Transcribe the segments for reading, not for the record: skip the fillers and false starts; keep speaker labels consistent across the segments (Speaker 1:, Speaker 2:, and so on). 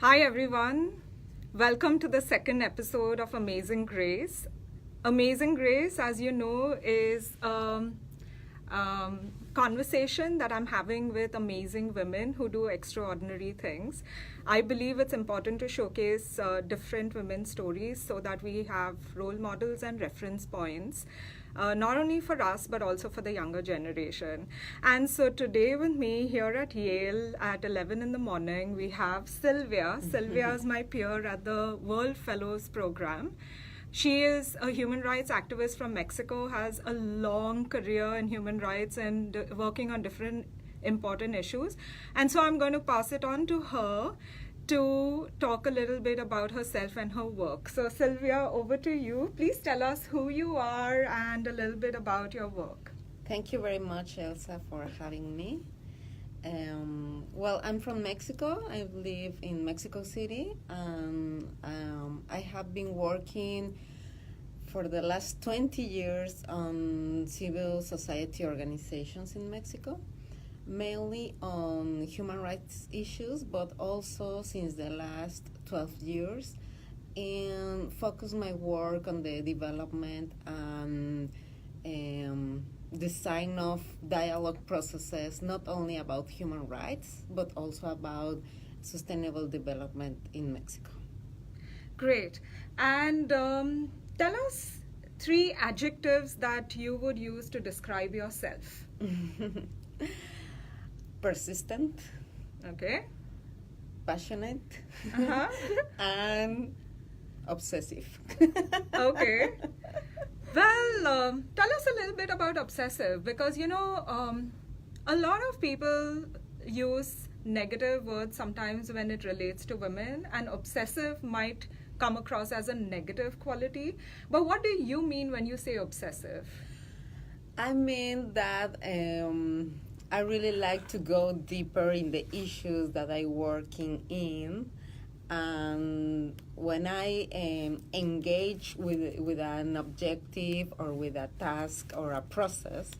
Speaker 1: Hi, everyone. Welcome to the second episode of Amazing Grace. Amazing Grace, as you know, is conversation that I'm having with amazing women who do extraordinary things. I believe it's important to showcase different women's stories so that we have role models and reference points. Not only for us but also for the younger generation. And so today with me here at Yale at 11 in the morning, we have Sylvia. Sylvia is my peer at the World Fellows Program. She is a human rights activist from Mexico, has a long career in human rights and working on different important issues. And so I'm going to pass it on to her to talk a little bit about herself and her work. So Sylvia, over to you. Please tell us who you are and a little bit about your work.
Speaker 2: Thank you very much, Elsa, for having me. Well, I'm from Mexico. I live in Mexico City. I have been working for the last 20 years on civil society organizations in Mexico, mainly on human rights issues, but also since the last 12 years, and focus my work on the development and design of dialogue processes, not only about human rights, but also about sustainable development in Mexico.
Speaker 1: Great. And tell us 3 adjectives that you would use to describe yourself.
Speaker 2: Persistent.
Speaker 1: Okay.
Speaker 2: Passionate.
Speaker 1: Uh-huh.
Speaker 2: And obsessive.
Speaker 1: Okay. Well, tell us a little bit about obsessive because, a lot of people use negative words sometimes when it relates to women, and obsessive might come across as a negative quality. But what do you mean when you say obsessive?
Speaker 2: I mean that I really like to go deeper in the issues that I'm working in. And when I engage with an objective or with a task or a process,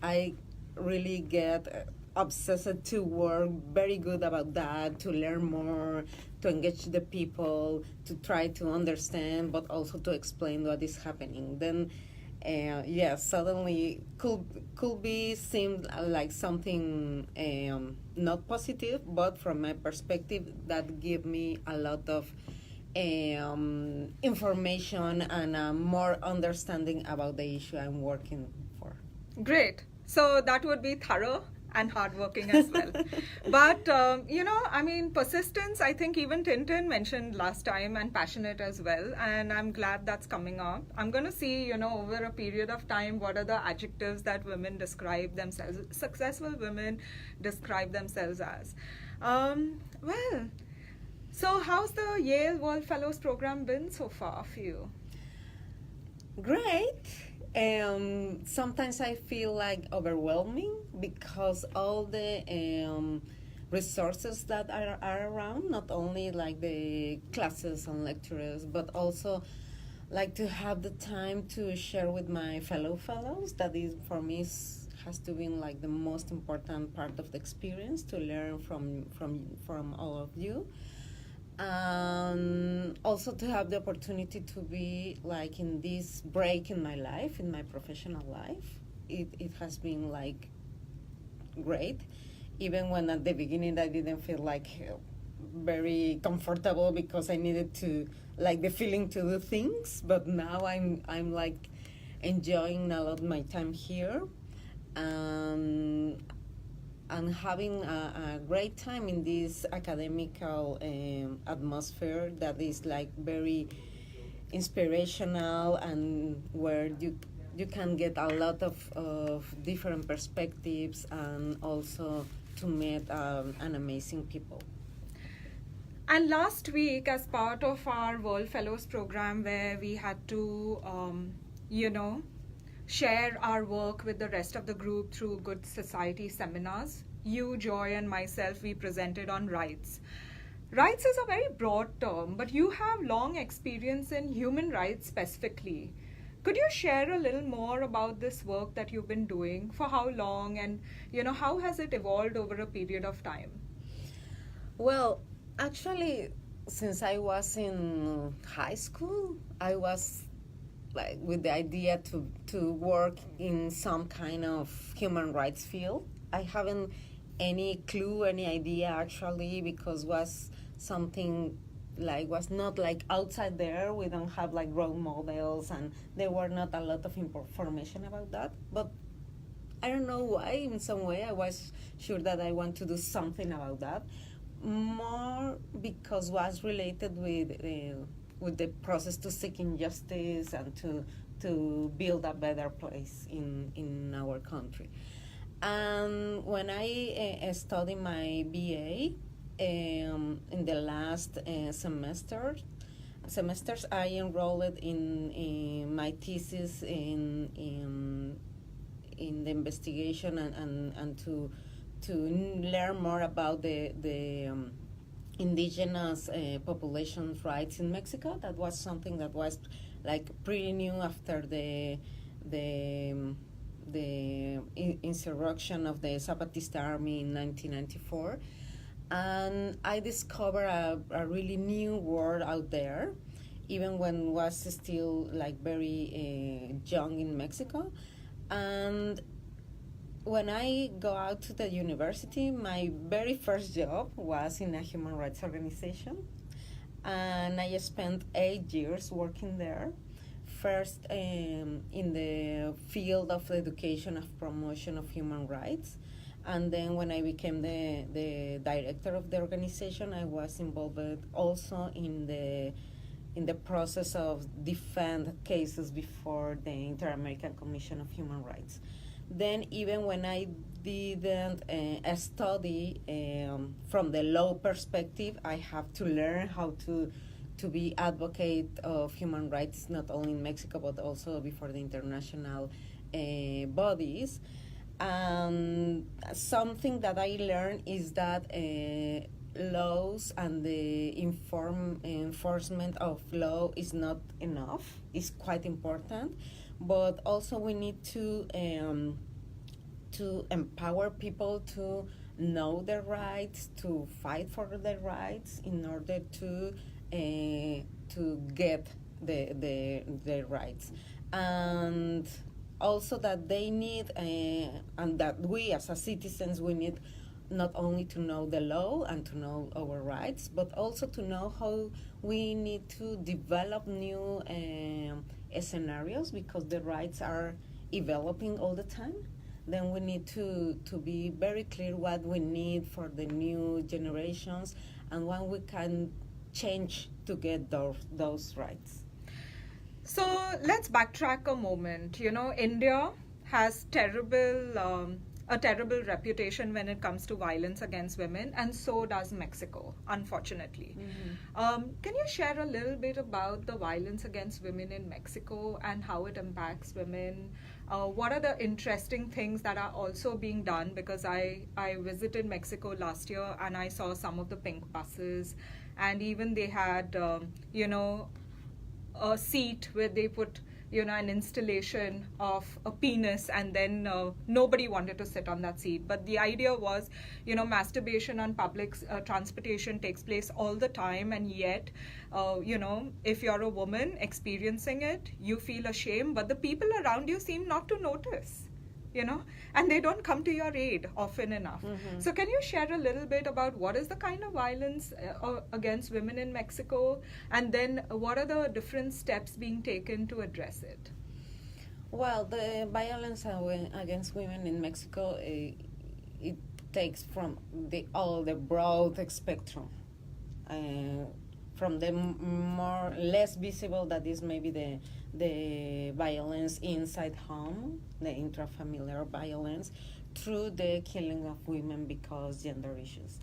Speaker 2: I really get obsessed to work very good about that, to learn more, to engage the people, to try to understand, but also to explain what is happening. Then, suddenly could be seemed like something not positive, but from my perspective, that give me a lot of information and more understanding about the issue I'm working for.
Speaker 1: Great. So that would be thorough and hardworking as well. But, persistence, I think even Tintin mentioned last time, and passionate as well. And I'm glad that's coming up. I'm going to see, over a period of time, what are the adjectives that women describe themselves, successful women describe themselves as. So how's the Yale World Fellows Program been so far for you?
Speaker 2: Great. Sometimes I feel like overwhelming because all the resources that are around, not only like the classes and lecturers, but also like to have the time to share with my fellows. That is, for me, has to be like the most important part of the experience, to learn from all of you. Also to have the opportunity to be like in this break in my life, in my professional life. It has been like great, even when at the beginning I didn't feel like very comfortable because I needed to like the feeling to do things, but now I'm like enjoying a lot my time here. And having a great time in this academical atmosphere that is like very inspirational, and where you can get a lot of different perspectives, and also to meet an amazing people.
Speaker 1: And last week, as part of our World Fellows program, where we had to, share our work with the rest of the group through Good Society seminars, you, Joy, and myself, we presented on rights. Rights is a very broad term, but you have long experience in human rights specifically. Could you share a little more about this work that you've been doing? For how long, and how has it evolved over a period of time?
Speaker 2: Well, actually, since I was in high school, I was like with the idea to work in some kind of human rights field. I haven't any clue, any idea actually, because was something like was not like outside there. We don't have like role models, and there were not a lot of information about that. But I don't know why. In some way, I was sure that I want to do something about that. More because was related with the process to seeking justice and to build a better place in our country. And when I studied my BA in the last semesters, I enrolled in my thesis in the investigation and to learn more about the indigenous population's rights in Mexico. That was something that was like pretty new after the insurrection of the Zapatista army in 1994. And I discovered a really new world out there, even when was still like very young in Mexico. And when I go out to the university, my very first job was in a human rights organization, and I spent 8 years working there. First in the field of education of promotion of human rights, and then when I became the director of the organization, I was involved also in the process of defend cases before the Inter-American Commission of Human Rights. Then even when I didn't study from the law perspective, I have to learn how to be advocate of human rights not only in Mexico but also before the international bodies. Something that I learned is that laws and the enforcement of law is not enough. It's quite important, but also we need to empower people to know their rights, to fight for their rights in order to get the rights, and also that they need and that we as a citizens we need not only to know the law and to know our rights, but also to know how we need to develop new scenarios, because the rights are developing all the time. Then we need to be very clear what we need for the new generations and what we can change to get those rights.
Speaker 1: So let's backtrack a moment. You know, India has a terrible reputation when it comes to violence against women, and so does Mexico, unfortunately. Can you share a little bit about the violence against women in Mexico and how it impacts women? What are the interesting things that are also being done? Because I visited Mexico last year and I saw some of the pink buses, and even they had, a seat where they put an installation of a penis, and then nobody wanted to sit on that seat. But the idea was, masturbation on public transportation takes place all the time, and yet if you're a woman experiencing it, you feel ashamed, but the people around you seem not to notice, and they don't come to your aid often enough. So can you share a little bit about what is the kind of violence against women in Mexico, and then what are the different steps being taken to address it?
Speaker 2: Well, the violence against women in Mexico, it takes from all the broad spectrum. From the more less visible, that is maybe the violence inside home, the intrafamiliar violence, through the killing of women because gender issues.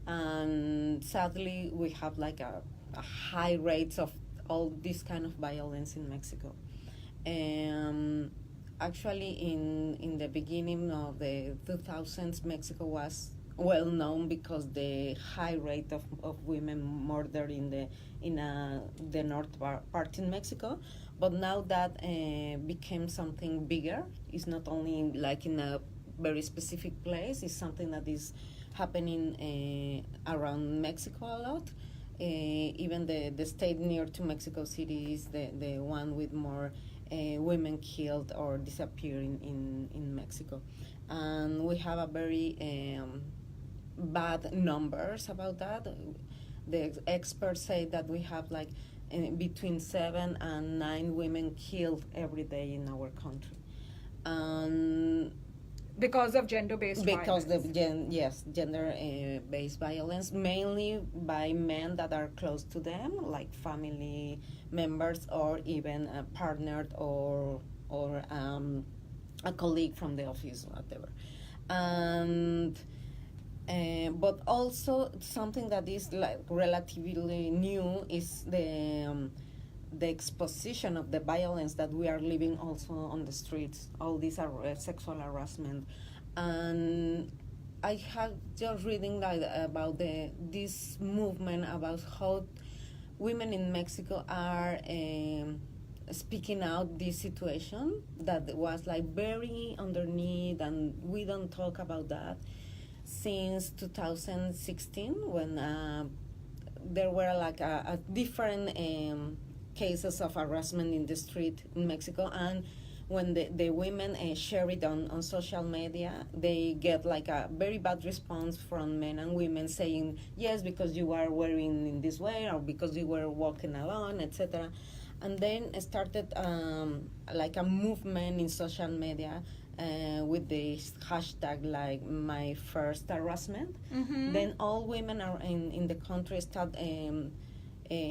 Speaker 2: And sadly, we have like a high rates of all this kind of violence in Mexico. Actually, in the beginning of the 2000s, Mexico was well known because the high rate of women murdered in the north part in Mexico. But now that became something bigger. It's not only like in a very specific place. It's something that is happening around Mexico a lot. Even the state near to Mexico City is the one with more women killed or disappearing in Mexico. And we have a very bad numbers about that. The experts say that we have like between 7 and 9 women killed every day in our country.
Speaker 1: Because of gender-based
Speaker 2: Because
Speaker 1: violence.
Speaker 2: gender-based violence, mainly by men that are close to them, like family members or even a partner or a colleague from the office, whatever. And but also something that is like relatively new is the exposition of the violence that we are living also on the streets. All these are sexual harassment, and I have just reading like about this movement about how women in Mexico are speaking out this situation that was like very underneath, and we don't talk about that since 2016 when there were like a different cases of harassment in the street in Mexico. And when the women share it on social media, they get like a very bad response from men and women saying, yes, because you are wearing in this way or because you were walking alone, etc. And then started like a movement in social media with this hashtag like my first harassment.
Speaker 1: Mm-hmm.
Speaker 2: Then all women are in the country start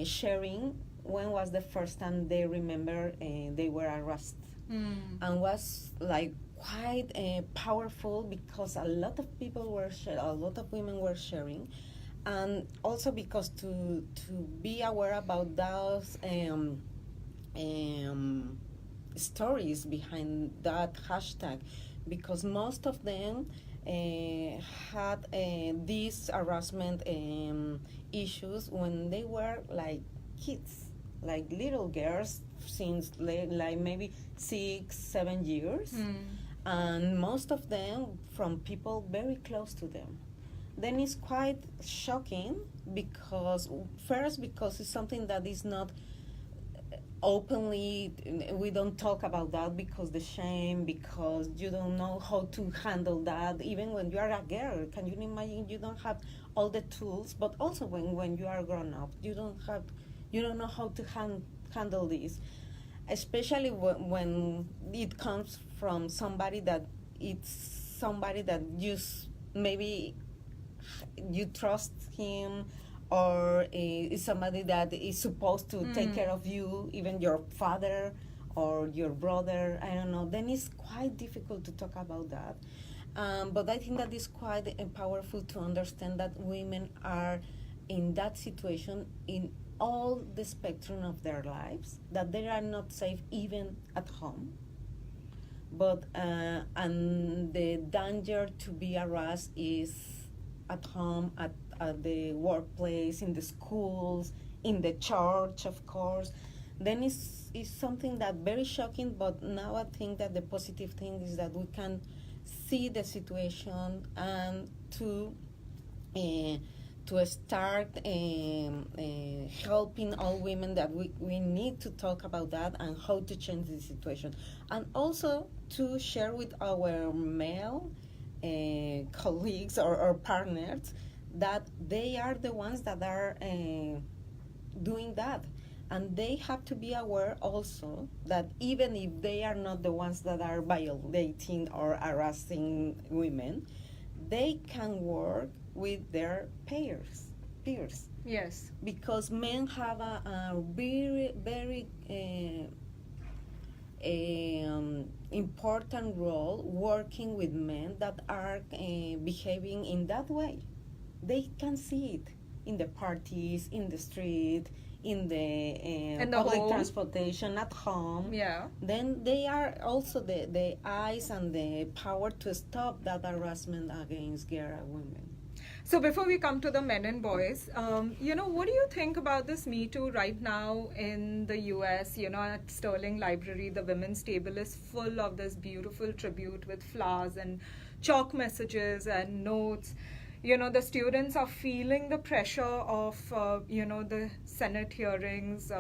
Speaker 2: sharing when was the first time they remember they were harassed. And was like quite powerful because a lot of people were a lot of women were sharing, and also because to be aware about those stories behind that hashtag, because most of them had these harassment issues when they were like kids, like little girls, since like maybe 6-7 years, and most of them from people very close to them. Then it's quite shocking because first because it's something that is not openly, we don't talk about that because the shame, because you don't know how to handle that. Even when you are a girl, can you imagine, you don't have all the tools, but also when you are grown up, you don't know how to handle this, especially when it comes from somebody that maybe you trust him, or is somebody that is supposed to take care of you, even your father or your brother, I don't know. Then it's quite difficult to talk about that. But I think that is quite powerful to understand that women are in that situation in all the spectrum of their lives, that they are not safe even at home. But and the danger to be harassed is at home, at the workplace, in the schools, in the church, of course. Then it's something that very shocking, but now I think that the positive thing is that we can see the situation and to start helping all women, that we need to talk about that and how to change the situation. And also to share with our male colleagues or partners that they are the ones that are doing that. And they have to be aware also that even if they are not the ones that are violating or harassing women, they can work with their peers.
Speaker 1: Yes.
Speaker 2: Because men have a very, very important role working with men that are behaving in that way. They can see it in the parties, in the street, in the public
Speaker 1: home.
Speaker 2: Transportation, at home.
Speaker 1: Yeah.
Speaker 2: Then they are also the eyes and the power to stop that harassment against girls and women.
Speaker 1: So before we come to the men and boys, what do you think about this Me Too right now in the US? At Sterling Library, the women's table is full of this beautiful tribute with flowers and chalk messages and notes. the students are feeling the pressure of, the Senate hearings,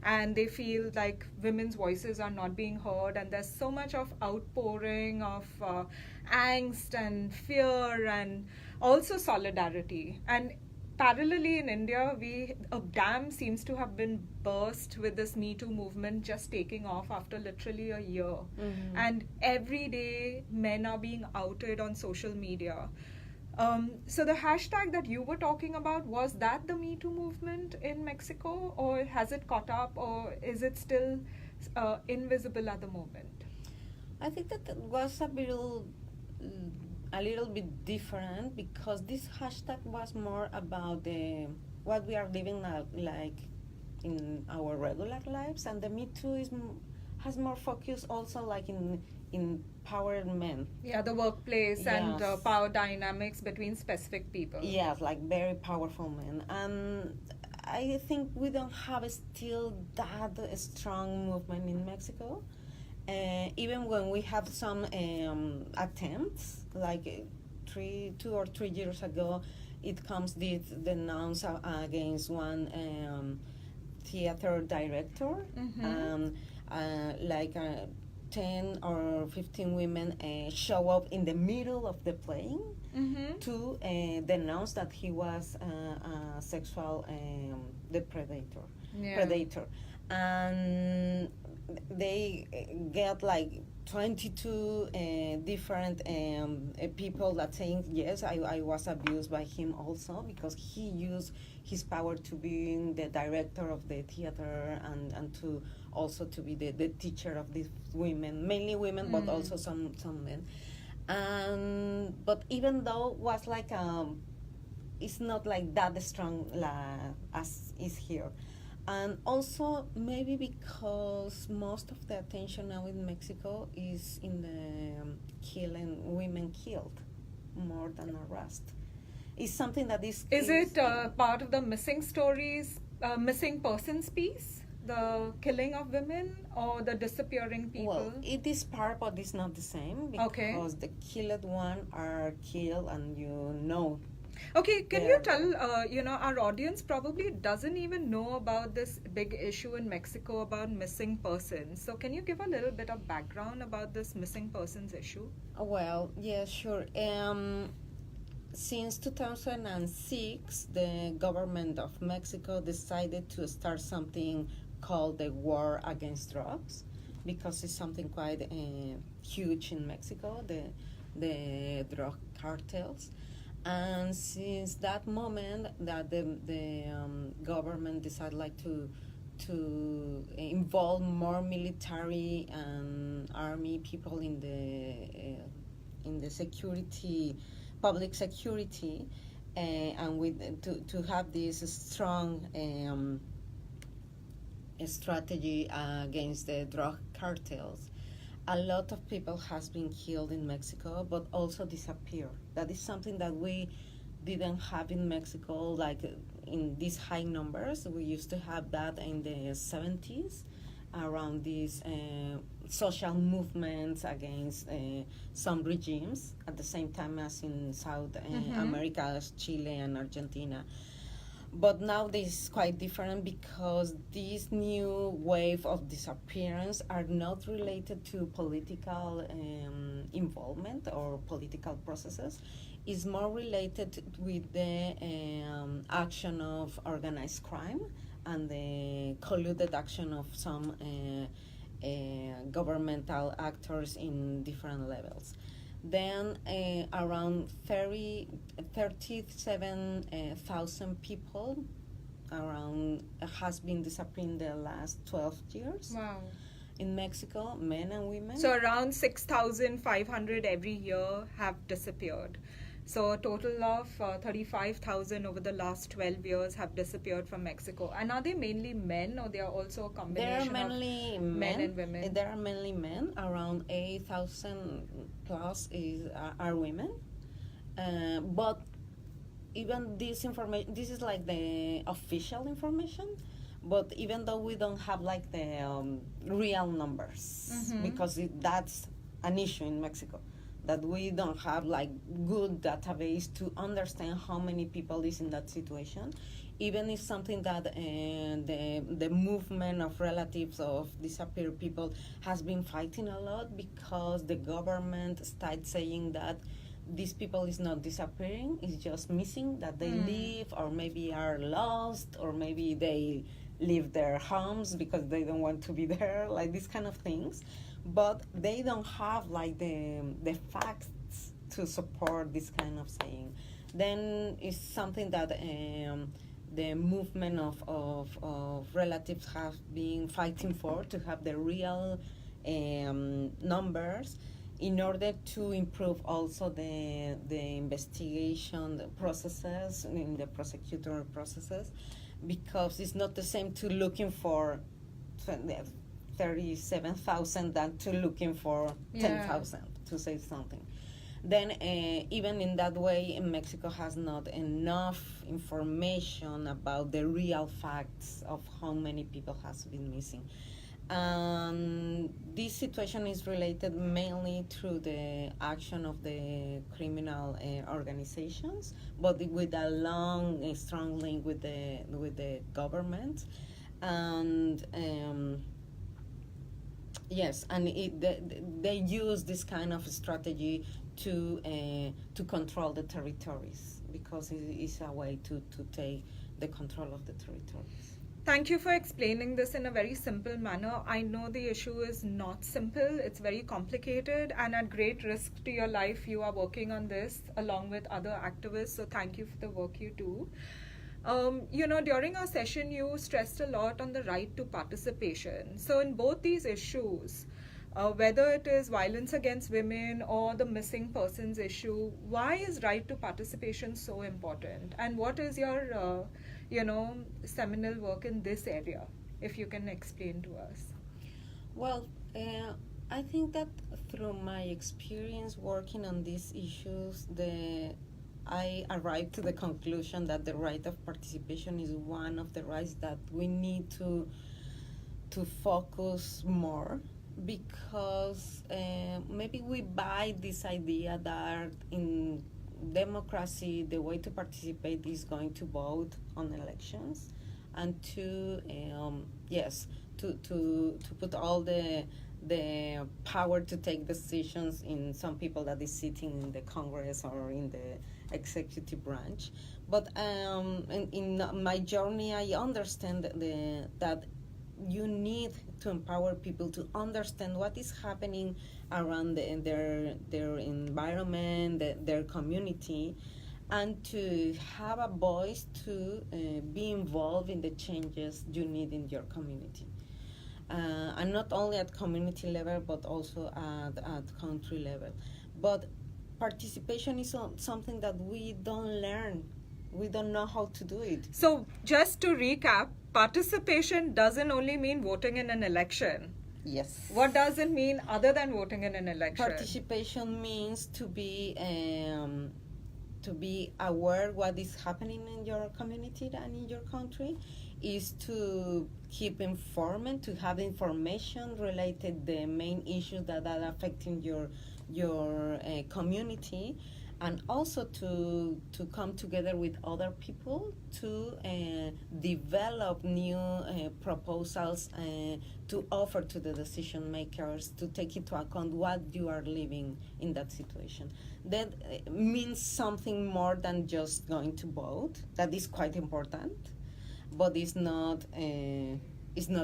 Speaker 1: and they feel like women's voices are not being heard, and there's so much of outpouring of angst and fear and also solidarity. And parallelly in India, a dam seems to have been burst with this Me Too movement just taking off after literally a year.
Speaker 2: Mm-hmm.
Speaker 1: And every day, men are being outed on social media. So the hashtag that you were talking about, was that the Me Too movement in Mexico, or has it caught up, or is it still invisible at the moment?
Speaker 2: I think that was a little bit different, because this hashtag was more about what we are living like in our regular lives, and the Me Too has more focus also like in empowered men.
Speaker 1: Yeah, the workplace and
Speaker 2: Yes.
Speaker 1: power dynamics between specific people.
Speaker 2: Yes, like very powerful men. And I think we don't have still that strong movement in Mexico. Even when we have some attempts, like 2 or 3 years ago, it comes the announce against one theater director,
Speaker 1: Mhm.
Speaker 2: like 10 or 15 women show up in the middle of the playing
Speaker 1: Mhm.
Speaker 2: to denounce that he was a sexual
Speaker 1: Yeah.
Speaker 2: predator, and they get like 22 different people that saying yes, I was abused by him also, because he used his power to be the director of the theater, and to also to be the teacher of these women, mainly women, but also some men. And but even though was like it's not like that strong as is here. And also maybe because most of the attention now in Mexico is in the killing women killed more than arrest. It's something that is.
Speaker 1: Is it part of the missing stories, missing persons piece? The killing of women or the disappearing people?
Speaker 2: Well, it is part, but it's not the same, because
Speaker 1: Okay.
Speaker 2: the killed one are killed, and
Speaker 1: Okay, can
Speaker 2: Yeah.
Speaker 1: you tell, our audience probably doesn't even know about this big issue in Mexico about missing persons. So can you give a little bit of background about this missing persons issue?
Speaker 2: Well, yeah, sure. Since 2006, the government of Mexico decided to start something called the war against drugs, because it's something quite huge in Mexico, the drug cartels. And since that moment that the government decided like to involve more military and army people in the security, public security, and to have this strong strategy against the drug cartels. A lot of people has been killed in Mexico, but also disappeared. That is something that we didn't have in Mexico, like in these high numbers. We used to have that in the 70s, around these social movements against some regimes, at the same time as in South America, as Chile and Argentina. But now this is quite different, because this new wave of disappearance are not related to political involvement or political processes. It's more related with the action of organized crime and the colluded action of some governmental actors in different levels. Then around 37,000 people around has been disappearing the last 12 years.
Speaker 1: Wow.
Speaker 2: In Mexico, men and women.
Speaker 1: So around 6,500 every year have disappeared. So a total of 35,000 over the last 12 years have disappeared from Mexico. And are they mainly men, or they are also a
Speaker 2: There
Speaker 1: combination
Speaker 2: are mainly
Speaker 1: of men and women?
Speaker 2: There are mainly men. Around 8,000 plus are women. But even this information, this is like the official information. But even though we don't have like the real numbers, because that's an issue in Mexico, that we don't have like good database to understand how many people is in that situation, even if something that the movement of relatives of disappeared people has been fighting a lot, because the government started saying that these people is not disappearing, it's just missing, that they live or maybe are lost, or maybe they leave their homes because they don't want to be there, like these kind of things. But they don't have like the facts to support this kind of saying. Then it's something that the movement of relatives have been fighting for, to have the real numbers, in order to improve also the investigation processes, in the prosecutorial processes, because it's not the same to looking for 37,000 than to looking for 10,000, to say something. Then even in that way, Mexico has not enough information about the real facts of how many people has been missing. This situation is related mainly through the action of the criminal organizations, but with a long, strong link with the government. And yes, and they use this kind of strategy to control the territories, because it is a way to take the control of the territories.
Speaker 1: Thank you for explaining this in a very simple manner. I know the issue is not simple, it's very complicated, and at great risk to your life, you are working on this along with other activists, so thank you for the work you do. During our session, you stressed a lot on the right to participation. So in both these issues, whether it is violence against women or the missing persons issue, why is right to participation so important? And what is your seminal work in this area, if you can explain to us?
Speaker 2: Well, I think that through my experience working on these issues, I arrived to the conclusion that the right of participation is one of the rights that we need to focus more, because maybe we buy this idea that in democracy the way to participate is going to vote on elections, and to put all the power to take decisions in some people that is sitting in the Congress or in the executive branch. But in my journey, I understand that you need to empower people to understand what is happening around their environment, their community, and to have a voice to be involved in the changes you need in your community. And not only at community level, but also at country level. But participation is something that we don't learn. We don't know how to do it.
Speaker 1: So just to recap, participation doesn't only mean voting in an election.
Speaker 2: Yes.
Speaker 1: What does it mean other than voting in an election?
Speaker 2: Participation means to be aware what is happening in your community and in your country, is to keep informed, to have information related the main issues that are affecting your community, and also to come together with other people to develop new proposals to offer to the decision makers, to take into account what you are living in that situation. That means something more than just going to vote. That is quite important, but it's not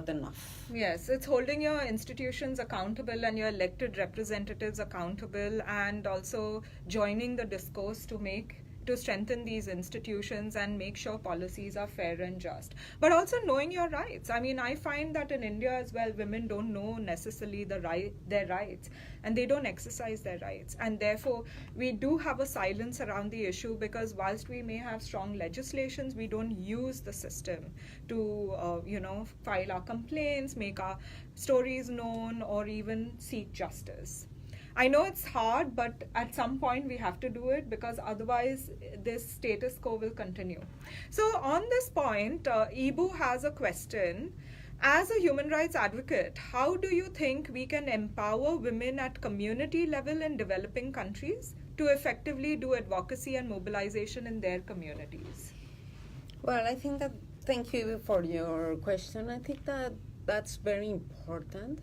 Speaker 2: enough.
Speaker 1: Yes, it's holding your institutions accountable and your elected representatives accountable, and also joining the discourse to strengthen these institutions and make sure policies are fair and just. But also knowing your rights. I mean, I find that in India as well, women don't know necessarily their rights, and they don't exercise their rights. And therefore, we do have a silence around the issue, because whilst we may have strong legislations, we don't use the system to, file our complaints, make our stories known, or even seek justice. I know it's hard, but at some point we have to do it, because otherwise this status quo will continue. So on this point, Ibu has a question. As a human rights advocate, how do you think we can empower women at community level in developing countries to effectively do advocacy and mobilization in their communities?
Speaker 2: Well, I think that, thank you for your question. I think that that's very important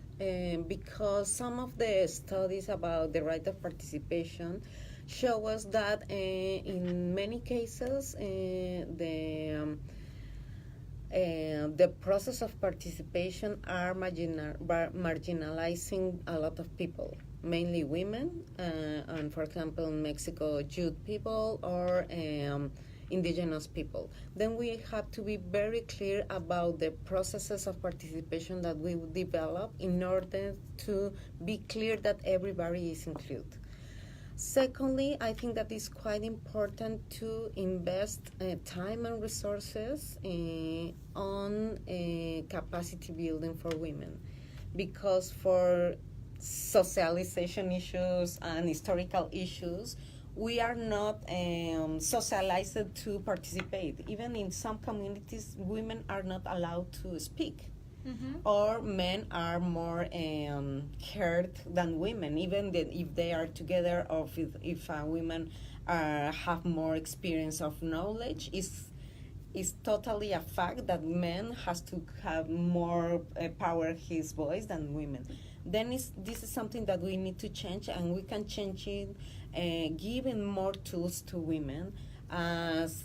Speaker 2: because some of the studies about the right of participation show us that in many cases the process of participation are marginalizing a lot of people, mainly women, and for example, in Mexico, Jewish people or indigenous people. Then we have to be very clear about the processes of participation that we develop in order to be clear that everybody is included. Secondly, I think that it's quite important to invest time and resources on capacity building for women, because for socialization issues and historical issues, we are not socialized to participate. Even in some communities, women are not allowed to speak. Mm-hmm. Or men are more heard than women, even if they are together, or if women have more experience of knowledge. It's totally a fact that men has to have more power his voice than women. Then this is something that we need to change, and we can change it giving more tools to women as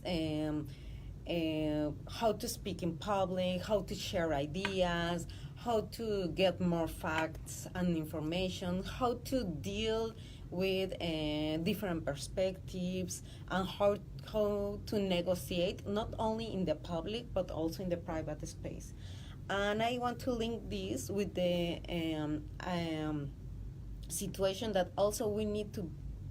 Speaker 2: how to speak in public, how to share ideas, how to get more facts and information, how to deal with different perspectives, and how to negotiate not only in the public but also in the private space. And I want to link this with the situation that also we need to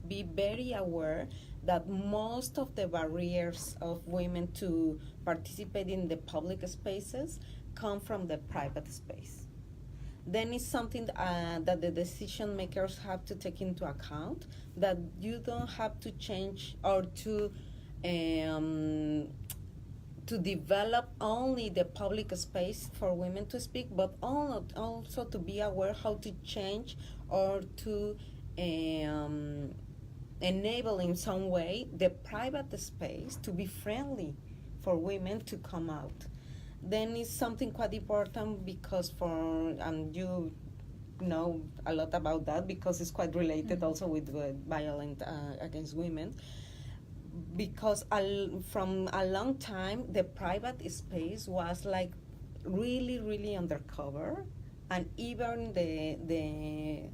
Speaker 2: be very aware that most of the barriers of women to participate in the public spaces come from the private space. Then it's something that the decision makers have to take into account, that you don't have to change or to develop only the public space for women to speak, but also to be aware how to change or to enable in some way the private space to be friendly for women to come out. Then it's something quite important because you know a lot about that because it's quite related also with violence against women, because from a long time the private space was like really undercover, and even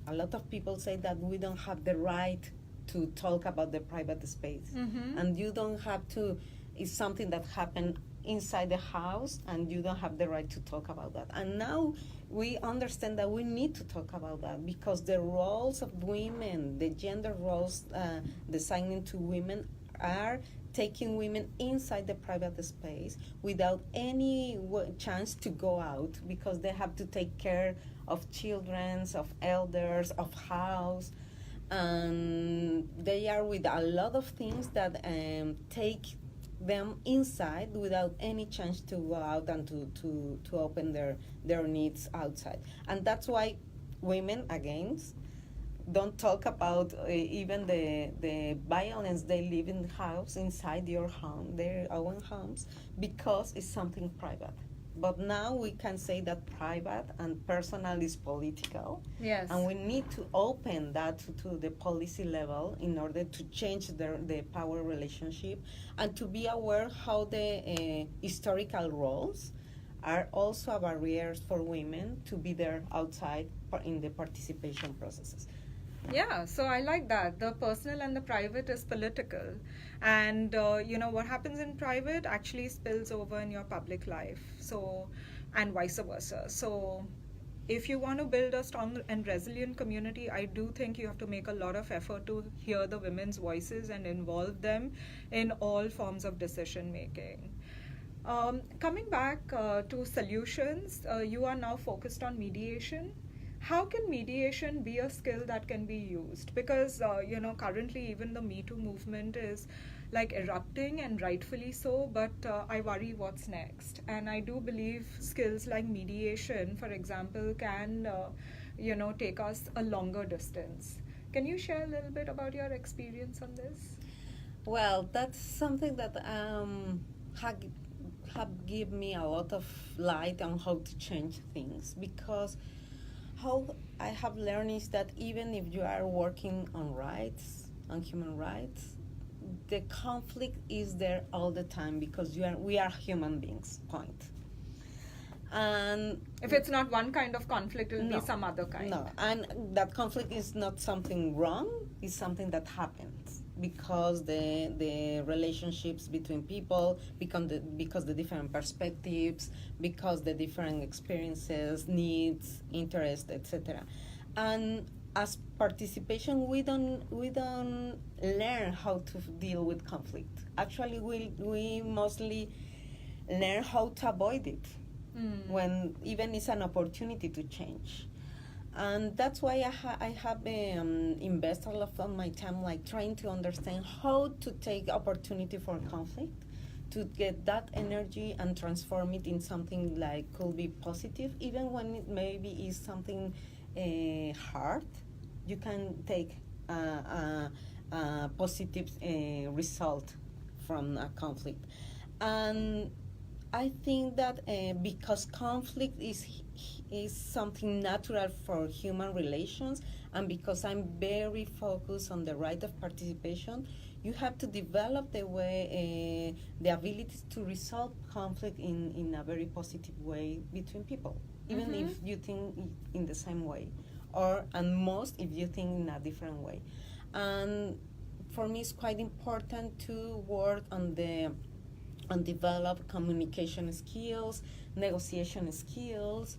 Speaker 2: a lot of people say that we don't have the right to talk about the private space. Mm-hmm. And you don't have to, it's something that happened inside the house and you don't have the right to talk about that. And now we understand that we need to talk about that because the roles of women, the gender roles designing to women are taking women inside the private space without any chance to go out, because they have to take care of children, of elders, of house, and they are with a lot of things that take them inside without any chance to go out and to open their needs outside. And that's why women, again, don't talk about even the violence they live in the house, inside your home, their own homes, because it's something private. But now we can say that private and personal is political. Yes. And we need to open that to the policy level in order to change the power relationship and to be aware how the historical roles are also barriers for women to be there outside in the participation processes.
Speaker 1: Yeah, so I like that. The personal and the private is political. And, what happens in private actually spills over in your public life. So, and vice versa. So, if you want to build a strong and resilient community, I do think you have to make a lot of effort to hear the women's voices and involve them in all forms of decision making. Coming back to solutions, you are now focused on mediation. How can mediation be a skill that can be used? Because, currently even the Me Too movement is like erupting, and rightfully so, but I worry what's next. And I do believe skills like mediation, for example, can take us a longer distance. Can you share a little bit about your experience on this?
Speaker 2: Well, that's something that have given me a lot of light on how to change things, because how I have learned is that even if you are working on rights, on human rights, the conflict is there all the time because we are human beings. Point. And
Speaker 1: if it's not one kind of conflict, it will be some other kind.
Speaker 2: No, and that conflict is not something wrong, it's something that happens because the relationships between people because the different perspectives, because the different experiences, needs, interests, etc. And as participation, we don't learn how to deal with conflict. Actually, we mostly learn how to avoid it. When even it's an opportunity to change. And that's why I have invested a lot of my time like trying to understand how to take opportunity for conflict, to get that energy and transform it in something like could be positive, even when it maybe is something hard. You can take a positive result from a conflict. And I think that because conflict is something natural for human relations, and because I'm very focused on the right of participation, you have to develop the way, the ability to resolve conflict in a very positive way between people, even if you think in the same way, and most if you think in a different way. And for me, it's quite important to work on develop communication skills, negotiation skills,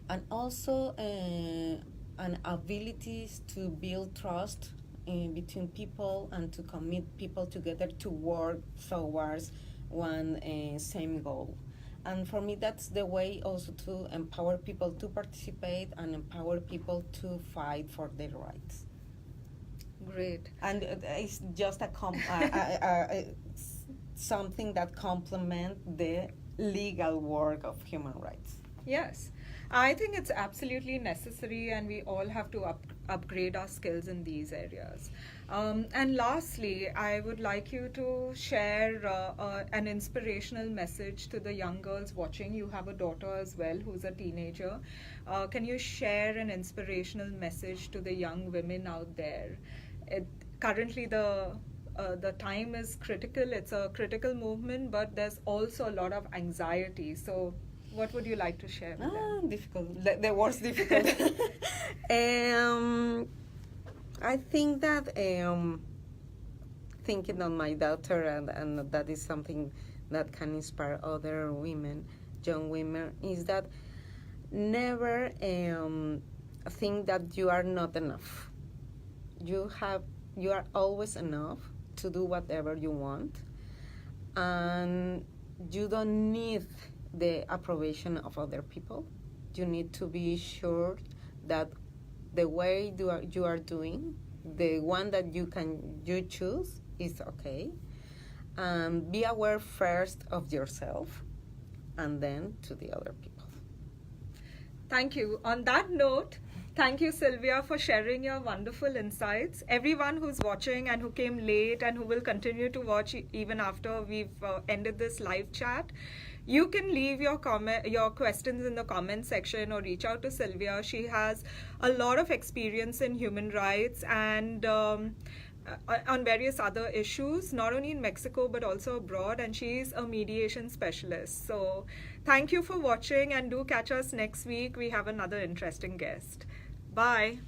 Speaker 2: and also an abilities to build trust between people and to commit people together to work towards one same goal. And for me, that's the way also to empower people to participate and empower people to fight for their rights.
Speaker 1: Great.
Speaker 2: And it's just something that complements the legal work of human rights.
Speaker 1: Yes, I think it's absolutely necessary, and we all have to upgrade our skills in these areas. And lastly, I would like you to share an inspirational message to the young girls watching. You have a daughter as well who's a teenager. Can you share an inspirational message to the young women out there? Currently, the time is critical. It's a critical movement, but there's also a lot of anxiety. So what would you like to share with them?
Speaker 2: Difficult. The word's difficult. I think that thinking on my daughter, and that is something that can inspire other women, young women, is that never think that you are not enough. You are always enough to do whatever you want, and you don't need the approbation of other people. You need to be sure that the way you are doing, the one that you choose, is okay. Be aware first of yourself, and then to the other people.
Speaker 1: Thank you. On that note, thank you, Sylvia, for sharing your wonderful insights. Everyone who's watching and who came late and who will continue to watch even after we've ended this live chat, you can leave your questions in the comment section or reach out to Sylvia. She has a lot of experience in human rights and on various other issues, not only in Mexico but also abroad, and she's a mediation specialist. So thank you for watching, and do catch us next week. We have another interesting guest. Bye.